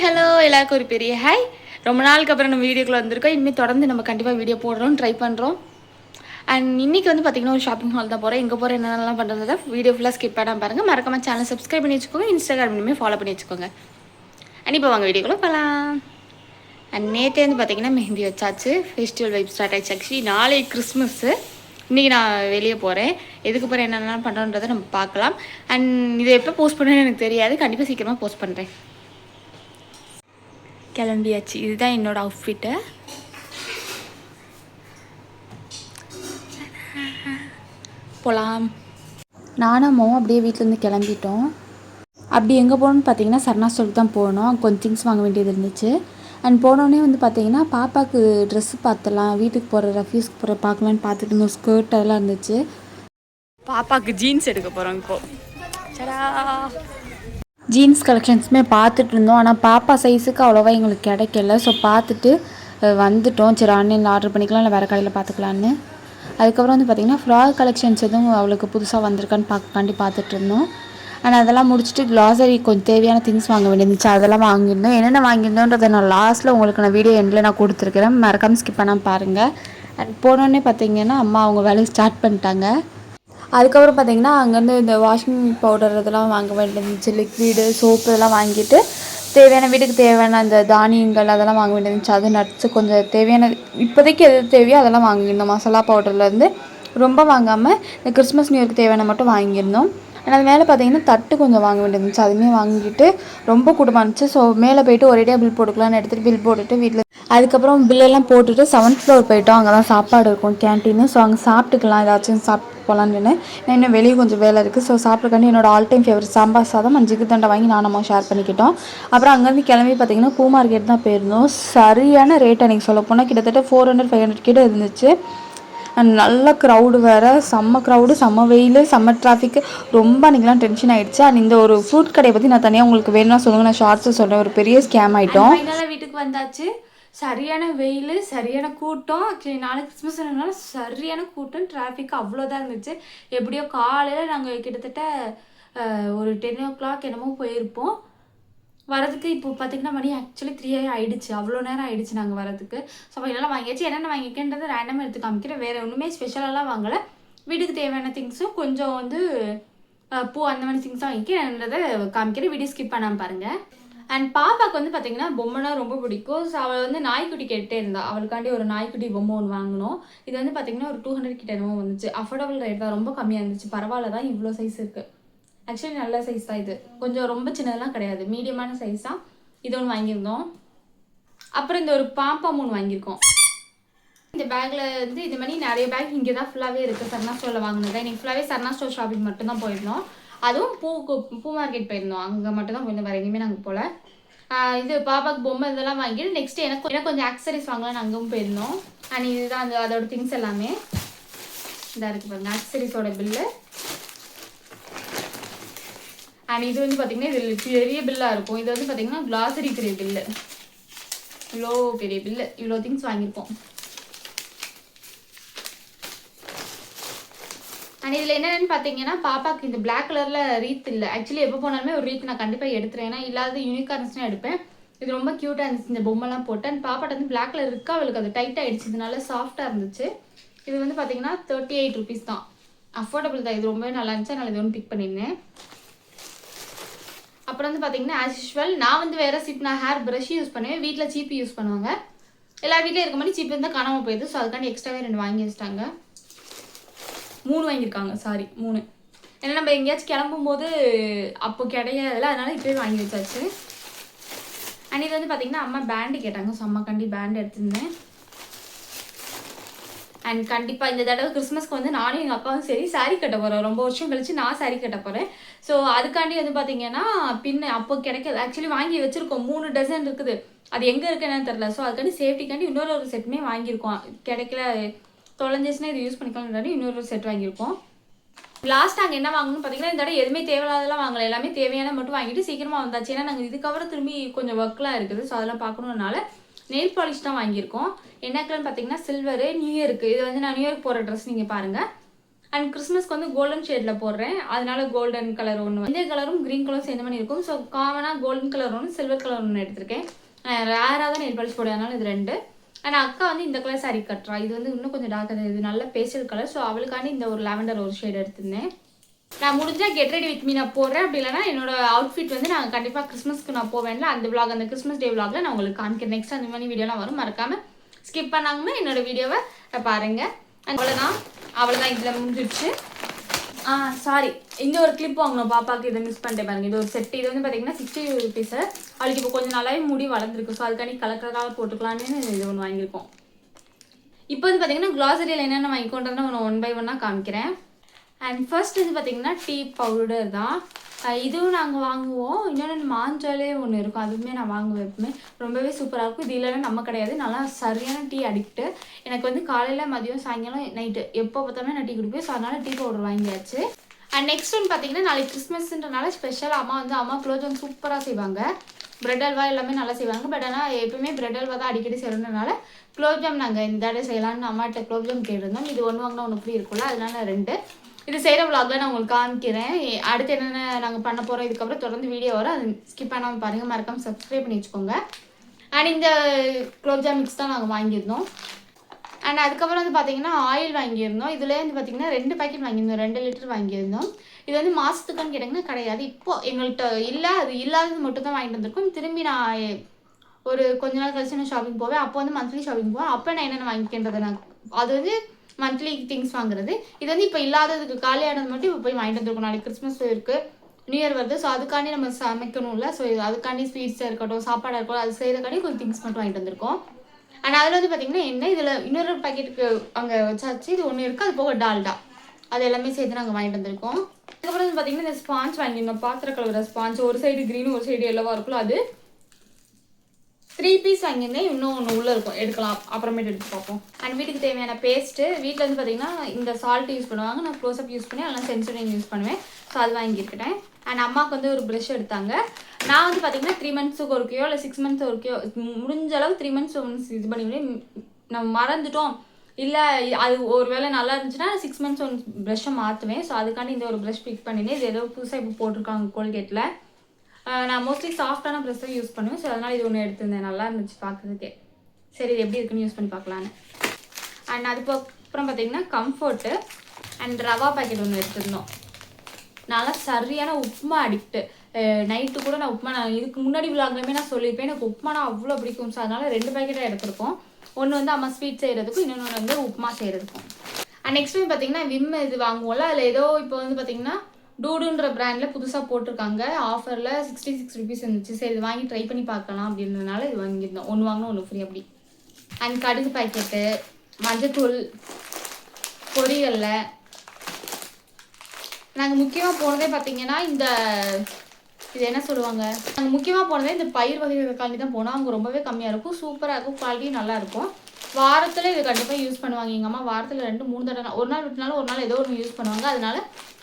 Hello எல்லாருக்கும் ஒரு பெரிய ஹாய். ரொம்ப நாளுக்கு அப்புறம் நம்ம வீடியோக்குள்ள வந்திருக்கோம். இனிமேல் தொடர்ந்து நம்ம கண்டிப்பாக வீடியோ போடுறோம், ட்ரை பண்ணுறோம். அண்ட் இன்றைக்கி வந்து பார்த்திங்கன்னா ஒரு ஷாப்பிங் ஹால் தான் போகிறேன். எங்கே போகிறேன் என்னென்னலாம் பண்ணுறதை வீடியோ ஃபுல்லாக ஸ்கிப் பண்ணாமல் பாருங்கள். மறக்காமல் சேனல் சப்ஸ்கிரைப் பண்ணி வச்சுக்கோங்க, இன்ஸ்டாகிராம்லையுமே ஃபாலோ பண்ணி வச்சுக்கோங்க. அண்ட் இப்போ வாங்க வீடியோக்குள்ளே போகலாம். அண்ட் நேற்றே வந்து பார்த்திங்கன்னா மெஹந்தி வச்சாச்சு. ஃபெஸ்டிவல் வைப் ஸ்டார்ட் ஆகிடுச்சு. ஆக்சுவலி நாளைக்கு கிறிஸ்மஸ்ஸு. இன்றைக்கி நான் வெளியே போகிறேன். எதுக்கு போகிறேன் என்னென்னலாம் பண்ணுறோன்றதை நம்ம பார்க்கலாம். அண்ட் இதை எப்போ போஸ்ட் பண்ணுறேன்னு எனக்கு தெரியாது. கண்டிப்பாக சீக்கிரமாக போஸ்ட் பண்ணுறேன். கிளம்பியாச்சு. இதுதான் என்னோடய அவுட்ஃபிட்டு. போகலாம். நானும் அம்மாவும் அப்படியே வீட்டிலேருந்து கிளம்பிட்டோம். அப்படி எங்கே போகணுன்னு பார்த்தீங்கன்னா சரணா ஸ்டோருக்கு தான் போகணும். கொஞ்சம் திங்ஸ் வாங்க வேண்டியது இருந்துச்சு. அண்ட் போனோடனே வந்து பார்த்தீங்கன்னா பாப்பாவுக்கு ட்ரெஸ்ஸு பார்த்துலாம், வீட்டுக்கு போகிற ரெஃப்யூஸ்க்கு போகிற பார்க்கலான்னு பார்த்துட்டு இருந்தோம். ஸ்கர்ட் அதெல்லாம் இருந்துச்சு. பாப்பாவுக்கு ஜீன்ஸ் எடுக்க போகிறோம் இப்போது. சரா ஜீன்ஸ் கலெக்ஷன்ஸுமே பார்த்துட்டு இருந்தோம். ஆனால் பாப்பா சைஸுக்கு அவ்வளோவா எங்களுக்கு கிடைக்கல. ஸோ பார்த்துட்டு வந்துட்டோம். சரி ஆன்லைனில் ஆர்டர் பண்ணிக்கலாம், இல்லை வேறு கடையில் பார்த்துக்கலான்னு. அதுக்கப்புறம் வந்து பார்த்திங்கன்னா ஃப்ராக் கலெக்ஷன்ஸ் எதுவும் அவளுக்கு புதுசாக வந்திருக்கான்னு பார்த்துட்டு இருந்தோம். ஆனால் அதெல்லாம் முடிச்சுட்டு க்ளாசரி கொஞ்சம் தேவையான திங்ஸ் வாங்க வேண்டியிருந்துச்சு. அதெல்லாம் வாங்கியிருந்தோம். என்னென்ன வாங்கியிருந்தோன்றதை நான் லாஸ்ட்டில் உங்களுக்கு நான் வீடியோ எண்டில் நான் கொடுத்துருக்கிறேன். மறக்காமல் ஸ்கிப் பண்ணாமல் பாருங்கள். அண்ட் போனோடனே பார்த்திங்கன்னா அம்மா அவங்க வேலையை ஸ்டார்ட் பண்ணிட்டாங்க. அதுக்கப்புறம் பார்த்திங்கன்னா அங்கேருந்து இந்த வாஷிங் பவுடர் இதெல்லாம் வாங்க வேண்டியிருந்துச்சு. லிக்விடு சோப்பு இதெல்லாம் வாங்கிட்டு தேவையான வீட்டுக்கு தேவையான அந்த தானியங்கள் அதெல்லாம் வாங்க வேண்டியிருந்துச்சு. அது நட்ஸு கொஞ்சம் தேவையான இப்போதைக்கு எது தேவையோ அதெல்லாம் வாங்கியிருந்தோம். மசாலா பவுடர்லேருந்து ரொம்ப வாங்காமல் இந்த கிறிஸ்மஸ் நியூ இயர்க்கு தேவையான மட்டும் வாங்கியிருந்தோம். ஆனால் அது மேலே பார்த்திங்கன்னா தட்டு கொஞ்சம் வாங்க வேண்டியிருந்துச்சு. அதுவுமே வாங்கிட்டு ரொம்ப கூட்டமாக இருந்துச்சு. ஸோ மேலே போய்ட்டு ஒரேடியாக பில் போட்டுக்கலான்னு எடுத்துகிட்டு பில் போட்டுட்டு வீட்டில் அதுக்கப்புறம் பில்லெல்லாம் போட்டுட்டு 7th ஃப்ளோர் போயிட்டோம். அங்கே தான் சாப்பாடு இருக்கும், கேன்டீனு. ஸோ அங்கே சாப்பிட்டுக்கலாம், ஏதாச்சும் சாப்பிட்டு போகலான்னு. நான் இன்னும் வெளியே கொஞ்சம் வேலை இருக்குது. ஸோ சாப்பிட்றக்காண்டி என்னோடய ஆல் டைம் ஃபேவரட் சாம்பார் சாதம் மஞ்சிக்கு தண்டை வாங்கி நானும் ஷேர் பண்ணிக்கிட்டோம். அப்புறம் அங்கேருந்து கிளம்பி பார்த்திங்கன்னா பூ மார்க்கெட் தான் போயிருந்தோம். சரியான ரேட் அன்றைக்கி சொல்ல போனால் கிட்டத்தட்ட 400-500 கிட்ட இருந்துச்சு. நல்ல க்ரௌடு வேறு, செம்ம க்ரௌடு, செம்ம வெயில், செம்ம டிராஃபிக்கு. ரொம்ப அன்றைக்கெலாம் டென்ஷன் ஆகிடுச்சு. அண்ட் இந்த ஒரு ஃப்ரூட் கடையை பற்றி நான் தனியாக உங்களுக்கு வேணும்னா சொல்லுங்கள், நான் ஷார்ட்ஸை சொல்கிறேன். ஒரு பெரிய ஸ்கேம் ஆகிட்டோம். ஃபைனலாக வீட்டுக்கு வந்தாச்சு. சரியான வெயில், சரியான கூட்டம். ஆக்சுவலி நாளைக்கு கிறிஸ்மஸ்னால சரியான கூட்டம், டிராஃபிக் அவ்வளோதான் இருந்துச்சு. எப்படியோ காலையில் நாங்கள் கிட்டத்தட்ட ஒரு 10 o'clock என்னமோ போயிருப்போம். வரதுக்கு இப்போ பார்த்திங்கன்னா மணி ஆக்சுவலி 3 ஆகிடுச்சு. அவ்வளோ நேரம் ஆகிடுச்சு நாங்கள் வரதுக்கு. ஸோ ஃபைனலாக வாங்கியாச்சு. என்னென்ன வாங்கிக்கன்றது ரேண்டமாக எடுத்து காமிக்கிறேன். வேறு ஒன்றுமே ஸ்பெஷலாலாம் வாங்கலை. வீட்டுக்கு தேவையான திங்ஸும் கொஞ்சம் வந்து பூ அந்த மாதிரி திங்ஸும் வாங்கிக்கிறேன்றதை காமிக்கிறேன். வீடியோ ஸ்கிப் பண்ணாமல் பாருங்கள். அண்ட் பாப்பாவுக்கு வந்து பார்த்திங்கன்னா பொம்மைனா ரொம்ப பிடிக்கும். ஸோ அவள் வந்து நாய்க்குட்டி கேட்டே இருந்தாள். அவளுக்காண்டி ஒரு நாய்க்குட்டி பொம்மை ஒன்று வாங்கினோம். இது வந்து பார்த்திங்கன்னா ஒரு 200 கிட்ட என்னமோ வந்துச்சு. அஃபோர்டபுள் ரேட் தான், ரொம்ப கம்மியாக இருந்துச்சு. பரவாயில்ல தான், இவ்வளோ சைஸ் இருக்குது. ஆக்சுவலி நல்ல சைஸ் தான் இது, கொஞ்சம் ரொம்ப சின்னதெல்லாம் கிடையாது, மீடியமான சைஸ் தான். இது ஒன்று வாங்கியிருந்தோம். அப்புறம் இந்த ஒரு பாம்பா ஒன்று வாங்கியிருக்கோம். இந்த பேக்கில் வந்து இது மாதிரி நிறைய பேக் இங்கே தான் ஃபுல்லாகவே இருக்குது. சரணா ஸ்டோரில் வாங்கினது. இன்றைக்கி ஃபுல்லாகவே சரணா ஸ்டோர் ஷாப்பிங் மட்டும்தான் போயிருந்தோம். அதுவும் பூ மார்க்கெட் போயிருந்தோம். அங்கே மட்டும் தான் போயிருந்தோம், வேறு எங்கேயுமே நாங்கள் போகல. இது பாப்பாவுக்கு பொம்மை இதெல்லாம் வாங்கிட்டு நெக்ஸ்ட்டு எனக்கு கொஞ்சம் ஆக்சரிஸ் வாங்கலாம்னு அங்கேயும் போயிருந்தோம். அண்ட் இதுதான் அதோட திங்ஸ் எல்லாமே இதாக இருக்குது பாருங்கள், ஆக்சரிஸோட பில்லு. அண்ட் இது வந்து பார்த்திங்கன்னா இது பெரிய பில்லாக இருக்கும். இது வந்து பார்த்திங்கன்னா க்ளாசரி பெரிய பில்லு, இவ்வளோ பெரிய பில்லு, இவ்வளோ திங்ஸ் வாங்கியிருக்கோம். அண்ட் இதில் என்னென்னு பார்த்தீங்கன்னா பாப்பாவுக்கு இந்த பிளாக் கலரில் ரீத் இல்லை. ஆக்சுவலி எப்போ போனாலுமே ஒரு ரீத் நான் கண்டிப்பாக எடுத்துறேன், ஏன்னா இல்லாத யூனிக்காக இருந்துச்சுன்னா எடுப்பேன். இது ரொம்ப க்யூட்டாக இருந்துச்சு இந்த பொம்மைலாம் போட்டு. அண்ட் பாப்பாட்ட வந்து பிளாக் கலர் இருக்கா, அவளுக்கு அது டைட் ஆகிடுச்சு, இதனால சாஃப்டாக இருந்துச்சு. இது வந்து பார்த்திங்கன்னா 38 rupees தான், அஃபோர்டபுள் தான். இது ரொம்பவே நல்லா இருந்துச்சு, அதனால் இது ஒன்று பிக் பண்ணியிருந்தேன். அப்புறம் வந்து பார்த்திங்கன்னா ஆஸ் யூஷுவல் நான் வந்து வேறு நான் ஹேர் ப்ரஷ் யூஸ் பண்ணுவேன். வீட்டில் சீப்பு யூஸ் பண்ணுவாங்க. எல்லா வீட்டில் இருக்க மாதிரி சீப்பு இருந்தால் காணாமல் போயிடுது. ஸோ அதுக்காண்டி எக்ஸ்ட்ராவே 2 வாங்கி வச்சிட்டாங்க. 3 வாங்கியிருக்காங்க, சாரி 3. ஏன்னா நம்ம எங்கேயாச்சும் கிளம்பும்போது அப்போ கிடையாதுல, அதனால் இப்போயே வாங்கி வச்சாச்சு. அண்ட் இது வந்து பார்த்திங்கன்னா அம்மா பேண்டு கேட்டாங்க. ஸோ அம்மாக்காண்டி பேண்டு எடுத்திருந்தேன். அண்ட் கண்டிப்பாக இந்த தடவை கிறிஸ்மஸ்க்கு வந்து நானும் எங்கள் அக்காவும் சரி சாரீ கட்ட போகிறோம். ரொம்ப வருஷம் கழிச்சு நான் சாரீ கட்ட போகிறேன். ஸோ அதுக்காண்டி வந்து பார்த்திங்கன்னா அப்போ கிடைக்காது. ஆக்சுவலி வாங்கி வச்சுருக்கோம், 3 டசன் இருக்குது. அது எங்கே இருக்குன்னு தெரில. ஸோ அதுக்காண்டி சேஃப்டிக்காண்டி இன்னொரு செட்டுமே வாங்கியிருக்கோம். கிடைக்கல, தொலைஞ்சிச்சுன்னா இது யூஸ் பண்ணிக்கலாம்னு இன்னொரு செட் வாங்கியிருக்கோம். லாஸ்ட் நாங்கள் என்ன வாங்கணும்னு பார்த்தீங்கன்னா இந்த தடவை எதுவுமே தேவையில்லாதெல்லாம் வாங்கலை, எல்லாமே தேவையான மட்டும் வாங்கிட்டு சீக்கிரமாக வந்தாச்சு. ஏன்னா நாங்கள் இதுக்கப்புறம் திரும்பி கொஞ்சம் ஒர்க்லாம் இருக்குது. ஸோ அதெல்லாம் பார்க்கணுன்னால நெயில் பாலிஷ் தான் வாங்கியிருக்கோம். என்ன கலர்னு பார்த்தீங்கன்னா சில்வரு, நியூ இயருக்கு. இது வந்து நான் நியூ இயர்க்கு போகிற ட்ரெஸ் நீங்கள் பாருங்கள். அண்ட் கிறிஸ்மஸ்க்கு வந்து கோல்டன் ஷேடில் போடுறேன், அதனால கோல்டன் கலர் ஒன்று, இந்த கலரும் க்ரீன் கலரும் சேர்ந்த மாதிரி இருக்கும். ஸோ காமனாக கோல்டன் கலர் ஒன்று, சில்வர் கலர் ஒன்று எடுத்திருக்கேன். ரேராக தான் நெயில் பாலிஷ் போடுறதுனால இது 2. அண்ட் அக்கா வந்து இந்த கலர் சாரீ கட்டுறா, இது வந்து இன்னும் கொஞ்சம் டார்க்காக, இது நல்ல பேஸ்டல் கலர். ஸோ அவளுக்காண்டி இந்த ஒரு லாவெண்டர் ஒரு ஷேட் எடுத்திருந்தேன். நான் முடிஞ்சால் கெட் ரெடி வித் மீ நான் போடுறேன். அப்படி இல்லைனா என்னோட அவுட்ஃபிட் வந்து நான் கண்டிப்பாக கிறிஸ்மஸ்க்கு நான் போவேன்ல, அந்த விளாக், அந்த கிறிஸ்மஸ் டே விளாகில் நான் உங்களுக்கு காமிக்கிறேன். நெக்ஸ்ட் அந்த மாதிரி வீடியோலாம் வரும், மறக்காமல் ஸ்கிப் பண்ணாமல் என்னோட வீடியோவை பாருங்கள். அவ்வளோதான் இதில் முடிஞ்சிடுச்சு. சாரி, இந்த ஒரு கிளிப் வாங்கணும் பாப்பாவுக்கு, இதை மிஸ் பண்ணிட்டேன் பாருங்க. இது ஒரு செட், இது வந்து பார்த்தீங்கன்னா 60 rupees. அவளுக்கு இப்போ கொஞ்சம் நல்லாவே முடி வளர்ந்துருக்கு. ஸோ அதுக்காண்டி கலெக்டராக போட்டுக்கலான்னு இது ஒன்று வாங்கியிருக்கோம். இப்போ வந்து பார்த்தீங்கன்னா க்ளாசரியில் என்னென்ன வாங்கிக்கொண்டேன்னா ஒன் பை ஒன்னாக காமிக்கிறேன். அண்ட் ஃபர்ஸ்ட் வந்து பார்த்தீங்கன்னா டீ பவுடர் தான். இதுவும் நாங்கள் வாங்குவோம். இன்னொன்று மாஞ்சாலே ஒன்று இருக்கும், அதுவுமே நான் வாங்குவேன் எப்பவுமே, ரொம்பவே சூப்பராக இருக்கும். இது இல்லைன்னா நம்ம கிடையாது, நல்லா சரியான டீ அடிக்ட்டு. எனக்கு வந்து காலையில், மதியம், சாயங்காலம், நைட்டு எப்போ பார்த்தாலுமே நான் டீ குடிப்பேன். ஸோ அதனால் டீ பவுடர் வாங்கியாச்சு. அண்ட் நெக்ஸ்ட் ஒன்று பார்த்தீங்கன்னா நாளைக்கு கிறிஸ்மஸ்ன்றனால ஸ்பெஷல் அம்மா குலோப்ஜாம் சூப்பராக செய்வாங்க. பிரெட் அல்வா எல்லாமே நல்லா செய்வாங்க. பட் ஆனால் எப்பவுமே பிரெட் அல்வா தான் அடிக்கடி செய்யறதுனால குலோப்ஜாம் நாங்கள் இந்த தடவை செய்யலான்னு அம்மாட்ட குலோப்ஜாம் கேட்டிருந்தோம். இது ஒன்று வாங்கினா ஒன்று ஃப்ரீ இருக்குல்ல, அதனால 2. இது செய்கிற விளாகில் நான் உங்களுக்கு காமிக்கிறேன். அடுத்து என்னென்ன நாங்கள் பண்ண போகிறோம், இதுக்கப்புறம் தொடர்ந்து வீடியோ வரும், அது ஸ்கிப் பண்ணாமல் பாருங்கள். மறக்காமல் சப்ஸ்கிரைப் பண்ணி வச்சுக்கோங்க. அண்ட் இந்த குலோப்ஜாம் மிக்ஸ் தான் நாங்கள் வாங்கியிருந்தோம். அண்ட் அதுக்கப்புறம் வந்து பார்த்தீங்கன்னா ஆயில் வாங்கியிருந்தோம். இதில் வந்து பார்த்தீங்கன்னா 2 பாக்கெட் வாங்கியிருந்தோம், 2 லிட்டர் வாங்கியிருந்தோம். இது வந்து மாதத்துக்கான்னு கேட்டிங்கன்னா கிடையாது. இப்போது எங்கள்கிட்ட இல்லை, அது இல்லாதது மட்டும் தான் வாங்கிட்டு வந்திருக்கோம். திரும்பி நான் ஒரு கொஞ்ச நாள் கழிச்சு நான் ஷாப்பிங் போவேன், அப்போ வந்து மந்த்லி ஷாப்பிங் போவேன். அப்போ நான் என்னென்ன வாங்கிக்கின்றது, நான் அது வந்து மந்த்லி திங்ஸ் வாங்குறது. இது வந்து இப்போ இல்லாததுக்கு காலியானது மட்டும் இப்போ போய் வாங்கிட்டு வந்துருக்கோம். நாளைக்கு கிறிஸ்மஸ் இருக்குது, நியூ இயர் வருது. ஸோ அதுக்காண்டி நம்ம சமைக்கணும்ல, ஸோ அதுக்காண்டி ஸ்வீட்ஸாக இருக்கட்டும், சாப்பாடாக இருக்கட்டும், அது செய்யறதுக்காண்டி கொஞ்சம் திங்ஸ் மட்டும் வாங்கிட்டு வந்திருக்கோம். அண்ட் அதில் வந்து பார்த்தீங்கன்னா என்ன, இதில் இன்னொரு பாக்கெட்டுக்கு அங்கே வச்சாச்சு, இது ஒன்று இருக்குது, அது போக டால்டா, அது எல்லாமே சேர்த்து நாங்கள் வாங்கிட்டு வந்திருக்கோம். அதுக்கப்புறம் வந்து பார்த்தீங்கன்னா இந்த ஸ்பாஞ்ச் வாங்கியிருந்தோம், பாத்திர கழுவுற ஸ்பாஞ்ச். ஒரு சைடு க்ரீனும் ஒரு சைடு எல்லோவா இருக்குல்ல, அது 3 பீஸ் வாங்கியிருந்தேன். இன்னும் ஒன்று உள்ளே இருக்கும், எடுக்கலாம், அப்புறமேட்டு எடுத்து பார்ப்போம். அண்ட் வீட்டுக்கு தேவையான பேஸ்ட்டு, வீட்டில் வந்து பார்த்தீங்கன்னா இந்த சால்ட் யூஸ் பண்ணுவாங்க, நான் க்ளோஸ்அப் யூஸ் பண்ணி அதெல்லாம் சென்சுரின் யூஸ் பண்ணுவேன். ஸோ அது வாங்கியிருக்கேன். அண்ட் அம்மாவுக்கு வந்து ஒரு ப்ரஷ் எடுத்தாங்க. நான் வந்து பார்த்தீங்கன்னா 3 மந்த்ஸுக்கு ஒருக்கையோ இல்லை 6 மந்த்ஸ் ஒருக்கையோ, முடிஞ்ச அளவு 3 மந்த்ஸ் ஒன்ஸ் இது பண்ணிவிடுவேன். நம்ம மறந்துட்டோம் இல்லை, அது ஒரு வேளை நல்லா இருந்துச்சுன்னா 6 மந்த்ஸ் ஒன்ஸ் ப்ரஷ்ஷை மாற்றுவேன். ஸோ அதுக்காண்டி இந்த ஒரு ப்ரஷ் பிக் பண்ணினேன். இது ஏதோ புதுசாக இப்போ போட்டிருக்காங்க கோல்கேட்டில். நான் மோஸ்ட்லி சாஃப்டான ப்ரெஷ் தான் யூஸ் பண்ணுவேன். ஸோ அதனால் இது ஒன்று எடுத்திருந்தேன், நல்லா இருந்துச்சு பார்க்குறதுக்கே. சரி, இது எப்படி இருக்குன்னு யூஸ் பண்ணி பார்க்கலான்னு. அண்ட் அதுக்கப்புறம் பார்த்தீங்கன்னா கம்ஃபர்ட்டு அண்ட் ரவா பேக்கெட் ஒன்று எடுத்திருந்தோம். நல்லா சரியான உப்புமா அடிக்ட்டு. நைட்டு கூட நான் உப்புமா, நான் இதுக்கு முன்னாடி விளாக்லையுமே நான் சொல்லியிருப்பேன், எனக்கு உப்புமானா அவ்வளோ பிடிக்கும். ஸோ அதனால் 2 பேக்கெட்டாக எடுத்திருக்கோம். ஒன்று வந்து அம்மா ஸ்வீட் செய்கிறதுக்கும், இன்னொன்று வந்து உப்புமா செய்கிறதுக்கும். அண்ட் நெக்ஸ்ட் டைம் பார்த்தீங்கன்னா விம் இது வாங்குவோம்ல, அதில் ஏதோ இப்போ வந்து பார்த்தீங்கன்னா டூடுன்ற பிராண்டில் புதுசாக போட்டிருக்காங்க, ஆஃபரில் 66 rupees இருந்துச்சு. சரி, இது வாங்கி ட்ரை பண்ணி பார்க்கலாம் அப்படின்றதுனால இது வாங்கியிருந்தோம். ஒன்று வாங்கினோம் ஒன்று ஃப்ரீ அப்படி. அண்ட் கடுகு பாக்கெட்டு, மஞ்சத்தூள், பொரியல்ல. நாங்கள் முக்கியமாக போனதே பார்த்தீங்கன்னா இது என்ன சொல்லுவாங்க, நாங்கள் முக்கியமாக போனதே இந்த பயிர் வகைகளுக்காண்டி தான் போனோம். அங்கே ரொம்பவே கம்மியாக இருக்கும், சூப்பராக இருக்கும், குவாலிட்டியும் நல்லாயிருக்கும். வாரத்தில் இது கண்டிப்பாக யூஸ் பண்ணுவாங்க எங்கள் அம்மா. வாரத்தில் 2-3 தடவை, ஒரு நாள் விட்டுனாலும் ஒரு நாள் ஏதோ ஒன்று யூஸ் பண்ணுவாங்க. அதனால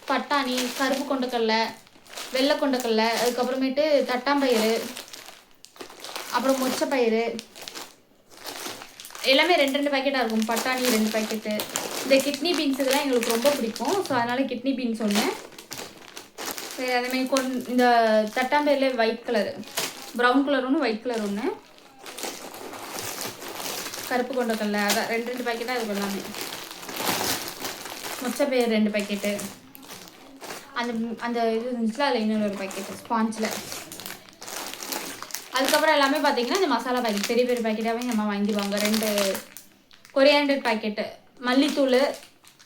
பட்டாணி, கருப்பு கொண்டக்கடலை, வெள்ளை கொண்டக்கடலை, அதுக்கப்புறமேட்டு தட்டாம்பயிறு, அப்புறம் மொச்சப்பயிறு, எல்லாமே 2 பாக்கெட்டாக இருக்கும். பட்டாணி 2 பாக்கெட்டு. இந்த கிட்னி பீன்ஸ் இதெல்லாம் எங்களுக்கு ரொம்ப பிடிக்கும். ஸோ அதனால் கிட்னி பீன்ஸ் ஒன்று. சரி, அதேமாதிரி இந்த தட்டாம்பயிரில் ஒயிட் கலரு, ப்ரௌன் கலர் ஒன்று, ஒயிட் கலர் ஒன்று, கருப்பு கொண்டக்கடலை, அதான் 2 பாக்கெட்டாக இருக்கும் எல்லாமே. மொச்சப்பயிறு 2 பாக்கெட்டு, அந்த இது இருந்துச்சுல, அதில் இன்னொரு பாக்கெட்டு ஸ்பாஞ்சில். அதுக்கப்புறம் எல்லாமே பார்த்தீங்கன்னா இந்த மசாலா பாக்கெட், பெரிய பெரிய பாக்கெட்டாகவே நம்ம வாங்கிடுவாங்க. 2 கொரியாண்டர் பாக்கெட்டு, மல்லித்தூள்,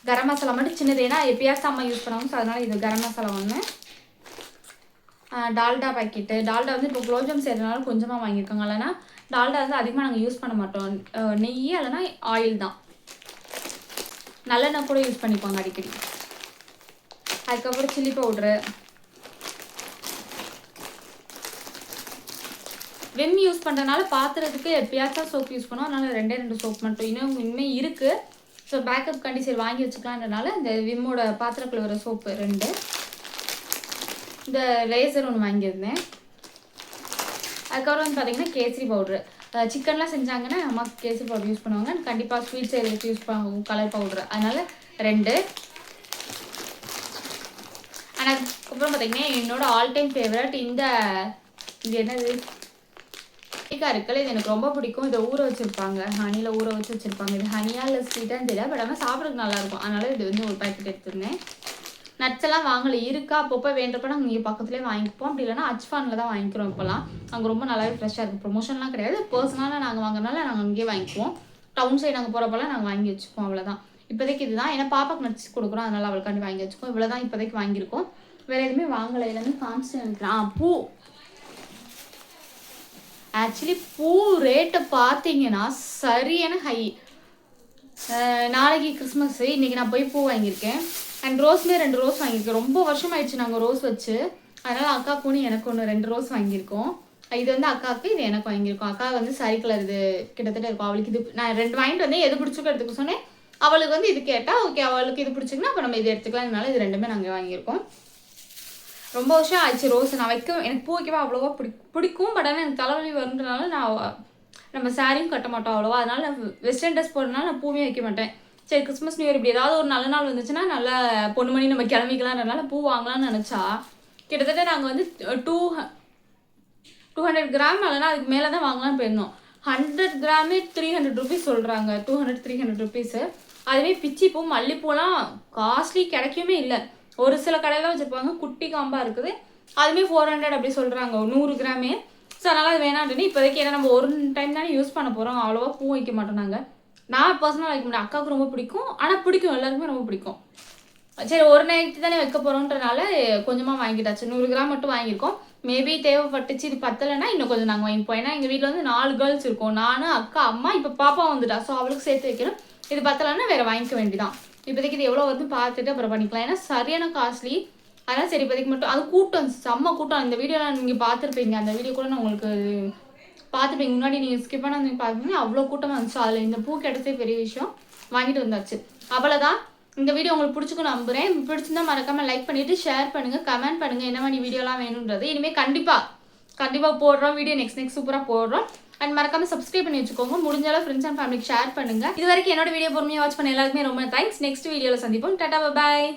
கரம் மசாலா மட்டும் சின்னது, ஏன்னா எப்பயாச்சும் அம்மா யூஸ் பண்ணுவாங்க. ஸோ அதனால் இது கரம் மசாலா ஒன்று. டால்டா பாக்கெட்டு, டால்டா வந்து இப்போ குலோப்ஜாம் செய்கிறதுனால கொஞ்சமாக வாங்கியிருக்காங்க. இல்லைனா டால்டா வந்து அதிகமாக நாங்கள் யூஸ் பண்ண மாட்டோம். நெய் இல்லைனா ஆயில் தான், நல்லெண்ணெய் கூட யூஸ் பண்ணிப்பாங்க அடிக்கடி. அதுக்கப்புறம் சில்லி பவுட்ரு, விம் யூஸ் பண்ணுறதுனால பாத்திரத்துக்கு எப்பயாச்சும் சோப் யூஸ் பண்ணுவோம். அதனால் 2 சோப் மட்டும் இனிமேல் இருக்குது. ஸோ பேக்கப் கண்டிஷன் வாங்கி வச்சுக்கலான்றனால இந்த விம்மோட பாத்திர கழுவுற சோப்பு 2, இந்த ரேசர் ஒன்று வாங்கியிருந்தேன். அதுக்கப்புறம் வந்து பார்த்தீங்கன்னா கேசரி பவுட்ரு, சிக்கன்லாம் செஞ்சாங்கன்னா அம்மா கேசரி பவுடர் யூஸ் பண்ணுவாங்க. கண்டிப்பாக ஸ்வீட் செய்கிறதுக்கு யூஸ் பண்ணுவாங்க கலர் பவுட்ரு, அதனால் 2. ஆனால் அதுக்கப்புறம் பார்த்தீங்கன்னா என்னோட ஆல் டைம் ஃபேவரட் இது என்னது இருக்குல்ல, இது எனக்கு ரொம்ப பிடிக்கும். இதை ஊற வச்சுருப்பாங்க, ஹனியில் ஊற வச்சுருப்பாங்க. இது ஹனியா இல்லை ஸ்வீட்டான்னு தெரியல, பட் ஆனால் சாப்பிட்றதுக்கு நல்லாயிருக்கும். அதனால் இது வந்து ஒரு பேக்கெட் எடுத்துருந்தேன். நட்ஸ் எல்லாம் வாங்கலை, இருக்கா அப்பப்போ வேண்டப்போ நாங்கள் இங்கே பக்கத்துலேயே வாங்கிப்போம். அப்படி இல்லைன்னா அச்ஃபானில் தான் வாங்கிக்கிறோம். இப்போலாம் அங்கே ரொம்ப நல்லாவே ஃப்ரெஷ்ஷாக இருக்குது. ப்ரொமோஷன்லாம் கிடையாது, பர்சனலாக நாங்கள் வாங்கினால நாங்கள் அங்கேயே வாங்கிக்குவோம். டவுன் சைடு நாங்கள் போகிறப்பெல்லாம் நாங்கள் வாங்கி வச்சுப்போம். அவ்வளோதான். இப்போதைக்கு இதுதான், ஏன்னா பாப்பாக்கு நட்ஸ் கொடுக்குறோம், அதனால் அவளுக்காண்டி வாங்கி வச்சுப்போம். இவ்வளோ தான் இப்போதைக்கு வாங்கியிருக்கோம். வேறு எதுவுமே வாங்கலை. எல்லாமே கான்ஸ்டன்ட் நினைக்கிறேன். பூ ஆக்சுவலி பூ ரேட்டை பார்த்தீங்கன்னா சரியான ஹை. நாளைக்கு கிறிஸ்மஸ், இன்றைக்கி நான் போய் பூ வாங்கியிருக்கேன். அண்ட் ரோஸ்லேயே 2 ரோஸ் வாங்கியிருக்கேன். ரொம்ப வருஷம் ஆயிடுச்சு நாங்கள் ரோஸ் வச்சு. அதனால் அக்காவுக்கு ஒன்று எனக்கு ஒன்று 2 ரோஸ் வாங்கியிருக்கோம். இது வந்து அக்காவுக்கு, இது எனக்கு வாங்கியிருக்கோம். அக்கா வந்து சாரி கலர் இது கிட்டத்தட்ட இருக்கும். அவளுக்கு இது நான் 2 வாங்கிட்டு வந்து எது பிடிச்சிக்கோ எடுத்துக்க சொன்னேன். அவளுக்கு வந்து இது கேட்டால் ஓகே, அவளுக்கு இது பிடிச்சிங்கன்னா அப்போ நம்ம இது எடுத்துக்கலாம். இதனால இது 2மே நாங்கள் வாங்கியிருக்கோம். ரொம்ப வருஷம் ஆச்சு ரோஸ் நான் வைக்க. எனக்கு பூ வைக்கவா அவ்வளோவா பிடிக்கும். பட் ஆனால் எனக்கு தலைவலி வருன்றனால நம்ம சாரியும் கட்ட மாட்டோம் அவ்வளோவா. அதனால் நான் வெஸ்டர்ன் ட்ரெஸ் போடுறதுனால நான் பூவே வைக்க மாட்டேன். சரி கிறிஸ்மஸ் நியூ இயர் இப்படி ஏதாவது ஒரு நல்ல நாள் வந்துச்சுன்னா நல்லா பொண்ணு மணி நம்ம கிளம்பிக்கலான்றனால பூ வாங்கலாம்னு நினச்சா கிட்டத்தட்ட நாங்கள் வந்து 200 கிராம் இல்லைனா அதுக்கு மேலே தான் வாங்கலாம்னு போயிருந்தோம். 100 கிராமே 300 ருபீஸ் சொல்கிறாங்க. 200-300 ருபீஸு. அதுவே பிச்சிப்பூ மல்லிப்பூலாம் காஸ்ட்லி, கிடைக்கவே இல்லை. ஒரு சில கடையில் வச்சுருப்பாங்க, குட்டி காம்பாக இருக்குது, அதுவுமே 400 அப்படி சொல்கிறாங்க 100 கிராமே. ஸோ அதனால் அது வேணான்னு இப்போதைக்கு, ஏன்னா நம்ம ஒரு டைம் தானே யூஸ் பண்ண போகிறோம், அவ்வளோவா பூ வைக்க மாட்டோம் நாங்கள். நான் பர்சனலாக வைக்க மாட்டேன், அக்காவுக்கு ரொம்ப பிடிக்கும். ஆனால் பிடிக்கும், எல்லாருக்குமே ரொம்ப பிடிக்கும். சரி ஒரு நைட்டு தானே வைக்க போகிறோன்றனால கொஞ்சமாக வாங்கிட்டாச்சு. 100 கிராம் மட்டும் வாங்கியிருக்கோம். மேபி தேவைப்பட்டுச்சு, இது பத்தலைன்னா இன்னும் கொஞ்சம் நாங்கள் வாங்கிப்போம். ஏன்னா எங்கள் வீட்டில் வந்து 4 கேர்ள்ஸ் இருக்கோம், நான், அக்கா, அம்மா, இப்போ பாப்பா வந்துட்டா. ஸோ அவளுக்கு சேர்த்து வைக்கணும். இது பத்தலைன்னா வேறு வாங்கிக்க வேண்டியதான். இப்போதைக்கு இது எவ்வளோ வந்து பார்த்துட்டு அப்புறம் பண்ணிக்கலாம். ஏன்னா சரியான காஸ்ட்லி. அதனால் சரி இப்போதைக்கு மட்டும். அது கூட்டம், செம்ம கூட்டம். இந்த வீடியோலாம் நீங்கள் பார்த்துருப்பீங்க, அந்த வீடியோ கூட நான் உங்களுக்கு பார்த்துப்பீங்க. முன்னாடி நீங்கள் ஸ்கிப் பண்ண வந்து பார்த்தீங்கன்னா அவ்வளோ கூட்டமாக இருந்துச்சு. அதில் இந்த பூ கிடைச்சே பெரிய விஷயம். வாங்கிட்டு வந்தாச்சு. அவ்வளோதான். இந்த வீடியோ உங்களுக்கு பிடிச்சிக்கும் நம்புகிறேன். பிடிச்சிருந்தா மறக்காமல் லைக் பண்ணிவிட்டு ஷேர் பண்ணுங்கள், கமெண்ட் பண்ணுங்கள் என்ன மாதிரி வீடியோலாம் வேணுன்றது. இனிமேல் கண்டிப்பாக போடுறோம் வீடியோ, நெக்ஸ்ட் சூப்பராக போடுறோம். அண்ட் மறக்காமல் சப்ஸ்கிரைப் பண்ணி வச்சுக்கோங்க. முடிஞ்சாலும் ஃப்ரெண்ட்ஸ் அண்ட் ஃபேமிலிக்கு ஷேர் பண்ணுங்கள். இது வரைக்கும் என்னோட வீடியோ பொறுமையாக வாட்ச் பண்ண எல்லாருக்குமே ரொம்ப தேங்க்ஸ். நெக்ஸ்ட் வீடியோவில் சந்திப்போம். டாடா, பாய்.